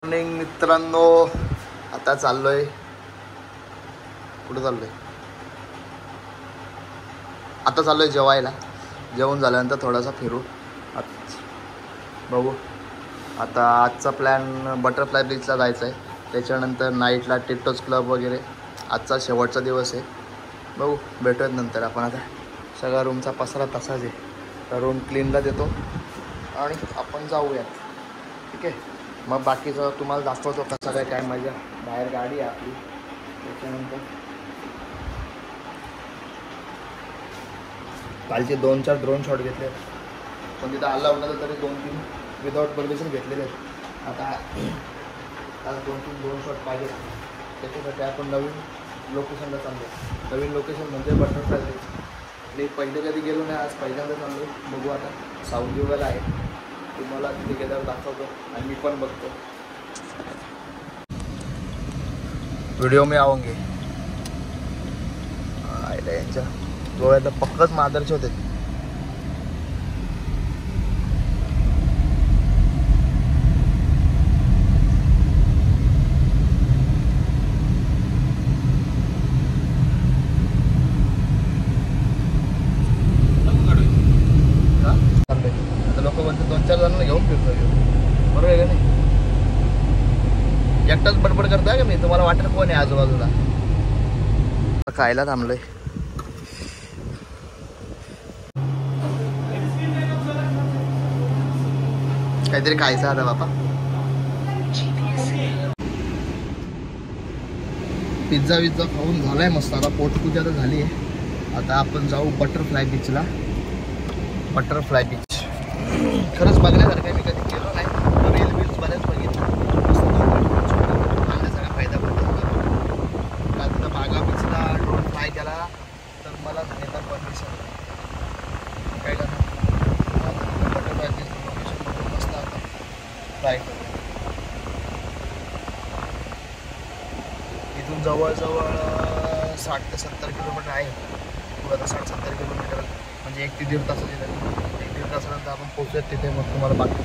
Morning मित्रांनो, आता चाललोय. कुठं चाललोय? आता चाललोय जेवायला. जेवण झाल्यानंतर थोडासा फिरू. बघू आता आजचा प्लॅन बटरफ्लाय बीचला जायचं आहे. त्याच्यानंतर नाईटला टिटोज क्लब वगैरे. आजचा शेवटचा दिवस आहे. बघू भेटूयात नंतर. आपण आता सगळा रूमचा पसरा तसाच आहे, तर रूम क्लीनला देतो आणि आपण जाऊयात. ठीक आहे. मग बाकीचं तुम्हाला दाखवतो कसं काय मजा. बाहेर गाडी आहे आपली. त्याच्यानंतर कालचे 2-4 ड्रोन शॉट घेतले, पण तिथं अलाउड नव्हतं तरी 2-3 विदाउट परमिशन घेतलेले आहेत. आता 2-3 ड्रोन शॉट पाहिजे. त्याच्यासाठी आपण नवीन लोकेशनला चाललो. नवीन लोकेशन म्हणजे बटरफ्लाय बीच. मी पहिले कधी गेलो नाही, आज पहिल्यांदा चाललो. बघू आता. साऊथ गोव्याला आहे. तुम्हाला तिथे गेल्यावर दाखवतो आणि मी पण बघतो. व्हिडिओ मी आऊंगे. यांच्या गोव्याला पक्कच मादरचे होते. लोक म्हणते 2-4 जणांना घेऊन फिरतो. बरोबर आहे का नाही? एकटाच बडबड करताय का मी? तुम्हाला वाटेल कोण आहे आजूबाजूला. खायला थांबलोय. काहीतरी खायचं आता बाबा. पिझ्झा विझ्झा खाऊन झालाय मस्त. आता पोटपूजा तर झाली आहे. आता आपण जाऊ बटरफ्लाय बीचला. बटरफ्लाय बीच खरंच बघण्यासारखं आहे. मी कधी गेलो नाही. रील बील्स बऱ्याच बघितलं. आणण्याचा फायदा पडतो. काल तिथं बागा बीचला ड्रोन फ्लाय केला तर मला सांगितलं परमिशन काय का बटरफ्लाय बीच लोकेशन मस्त आता फ्लाय करू. इथून जवळजवळ 60 ते 70 किलोमीटर आहे. आता 60-70 किलोमीटर म्हणजे 1 ते 1.5 तासाची झाली. 1-1.5 तासानंतर आपण पोहोचूयात तिथे. मग तुम्हाला बाकी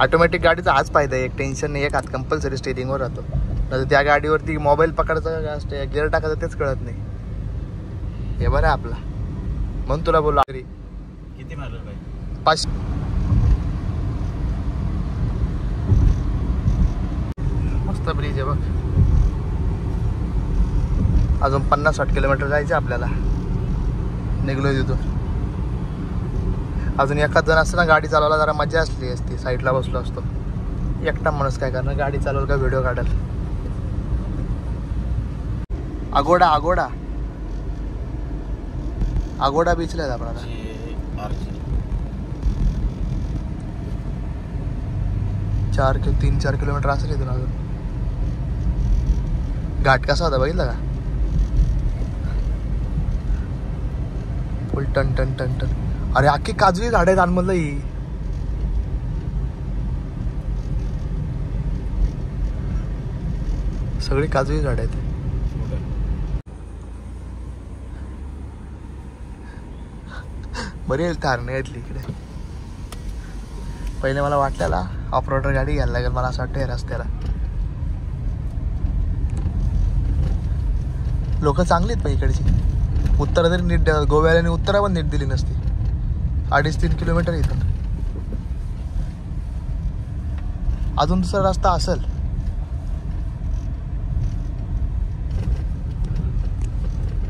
ऑटोमॅटिक गाडीचा हाच फायदा आहे. एक टेन्शन नाही. एक हात कंपल्सरी स्टेरिंगवर राहतो. तर त्या गाडीवरती मोबाईल पकडायचा, गिअर टाकायचं तेच कळत नाही. हे बरं आहे आपला. म्हणून तुला बोललो. किती मारलं बाई? 500. मस्त ब्रिज आहे बघ. अजून 50-60 किलोमीटर जायचं आपल्याला. निघलो तिथून. अजून एखाद जण असतं ना गाडी चालवायला जरा मजा असती. साईडला बसलो असतो. एकटा माणूस काय करणार गाडी चालवलं का व्हिडिओ काढाल. अगोडा अगोडा अगोडा बीचला आहे आपण आता. 3-4 किलोमीटर असेल इथून अजून. घाट कसा होता बघितला का? फुल टन टन टन टन. अरे अख्खी काजूची झाड आहेत आणमधलं ही. सगळी काजूची झाड आहेत. बरी आहे थारणे घेतली इकडे. पहिले मला वाटलेला ऑफ रोडर गाडी घ्यायला लागेल. मला असं वाटतं रस्त्याला लोक चांगली आहेत पण इकडची. उत्तरा तरी नीट गोव्याला उत्तरा पण नीट दिली नसती. 2.5-3 किलोमीटर इथून. अजून दुसरा रस्ता असेल.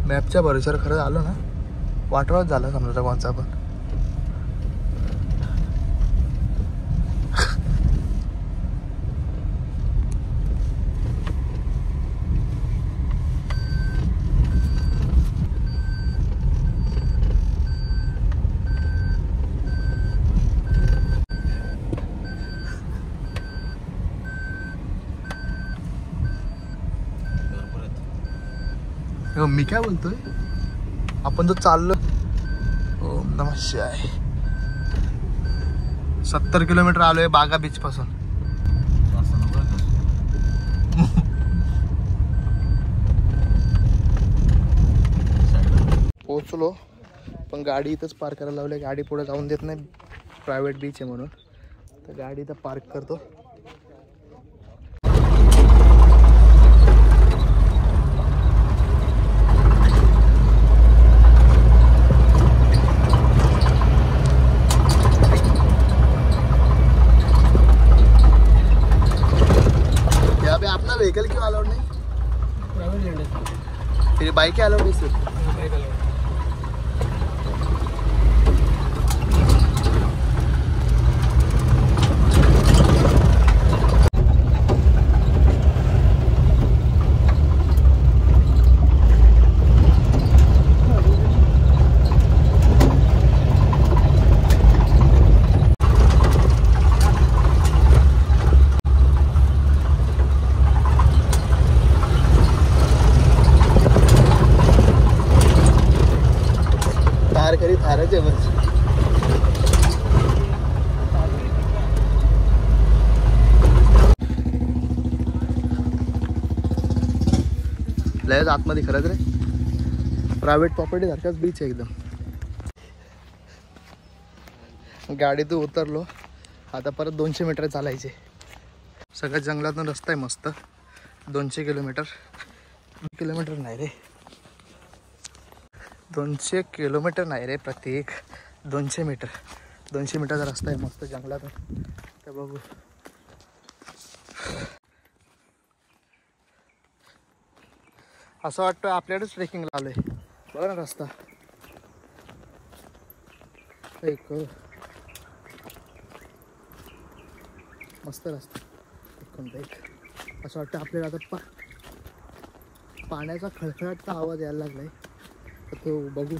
मॅपच्या भरोश्यावर खरं आलो ना वाटवाच झाला समजा कोणचा पण. मी काय बोलतोय. आपण जो चाललो. ओम नमः शिवाय. 70 किलोमीटर आलोय बागा बीच पासून. पोचलो पण गाडी इथंच पार्क करायला लावली. गाडी पुढे जाऊन देत नाही, प्रायव्हेट बीच आहे म्हणून. तर गाडी इथं पार्क करतो. यहाँ पे अपना व्हीकल क्यों अलाउड नहीं? प्राइवेट लैंड है, फिर बाइक अलाउड है सिर्फ? Bike allowed. थार खरी थारच आहे बस. लयच आतमध्ये खरंच रे, प्रायव्हेट प्रॉपर्टी सारखाच बीच आहे एकदम. गाडीतून उतरलो, आता परत 200 मीटर चालायचे. सगळ्या जंगलातून रस्ता आहे मस्त. 200 किलोमीटर नाही रे, 200 किलोमीटर नाही रे प्रत्येक, 200 मीटरचा रस्ता आहे मस्त जंगलातून. तर बघू. असं वाटतं आपल्याकडेच ट्रेकिंगला आलोय. बघा ना रस्ता, एक मस्त रस्ता कोणता एक. असं वाटतं आपल्याला आता पाण्याचा खळखळाटचा आवाज यायला लागलाय. तर तो बघू.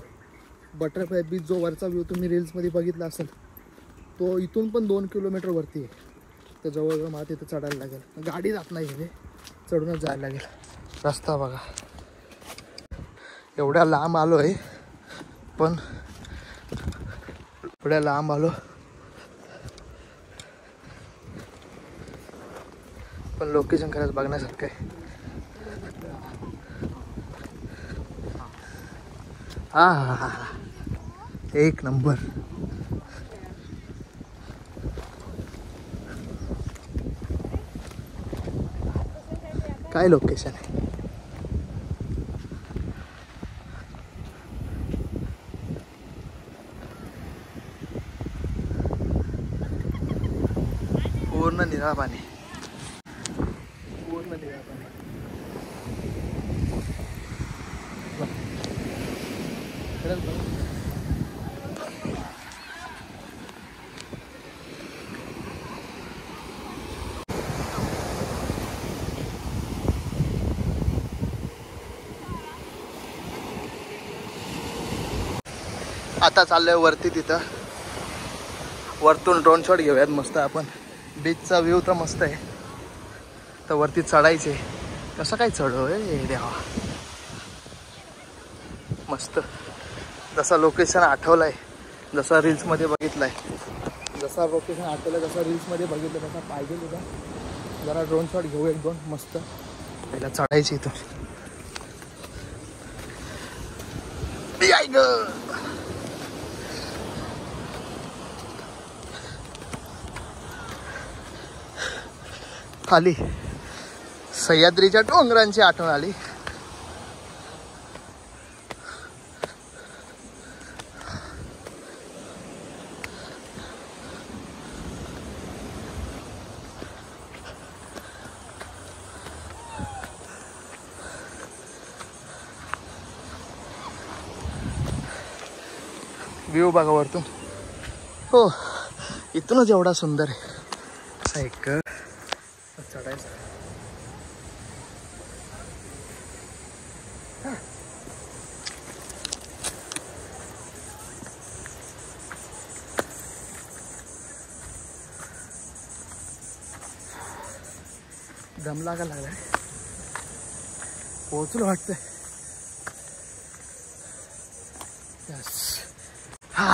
बटरफ्लाय बीच जो वरचा व्ह्यू तुम्ही रील्समध्ये बघितला असेल, तो इथून पण 2 किलोमीटर वरती आहे. तर जवळजवळ मला तिथं चढायला लागेल. गाडी जात नाही आहे, चढूनच जायला लागेल. रस्ता बघा, एवढ्या लांब आलो आहे, पण एवढ्या लांब आलो पण लोकेशन खरंच बघण्यासारखं आहे. हा, एक नंबर. काय लोकेशन आहे. पूर्ण निळा पाणी, पूर्ण निळा पाणी. आता चाललोय वरती. तिथं वरतून ड्रोन शॉट घेऊयात मस्त आपण. बीचचा व्ह्यू तर मस्त आहे. तर वरती चढायचे. कसं काय चढवय देवा, मस्त. जसा लोकेशन आठवलाय, जसा रील्समध्ये बघितलाय, जसा लोकेशन आठवलं, जसा रील्समध्ये बघितलं, तसा पाहिजे तुझा. जरा ड्रोन शॉट घेऊ एक दोन मस्त. पहिला चढायची इथून. खाली सह्याद्रीच्या डोंगरांची आठवण आली. व्ह्यू बघा वरतून. हो, इथूनच एवढा सुंदर आहे. एक चढायचं. दम लागायला लागलाय. पोहोचलो वाटतंय. यस. हा